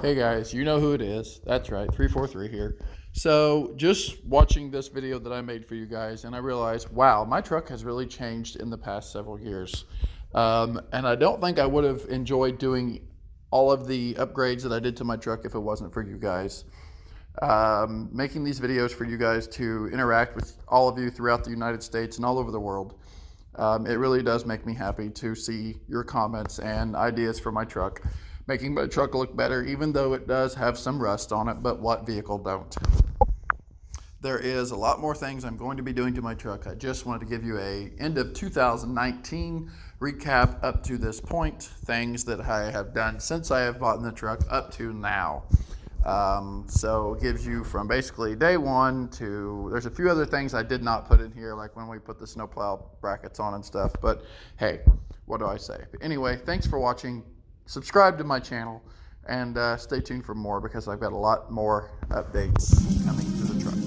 Hey guys, you know who it is. That's right, 343 here. So, just watching this video that I made for you guys, and I realized, wow, my truck has really changed in the past several years. And I don't think I would have enjoyed doing all of the upgrades that I did to my truck if it wasn't for you guys. Making these videos for you guys to interact with all of you throughout the United States and all over the world. It really does make me happy to see your comments and ideas for my truck, making my truck look better, even though it does have some rust on it, but what vehicle don't? There is a lot more things I'm going to be doing to my truck. I just wanted to give you a end of 2019 recap up to this point, things that I have done since I have bought the truck up to now. So it gives you from basically day one to, there's a few other things I did not put in here, like when we put the snowplow brackets on and stuff, but hey, what do I say? But anyway, thanks for watching. Subscribe to my channel and stay tuned for more because I've got a lot more updates coming to the truck.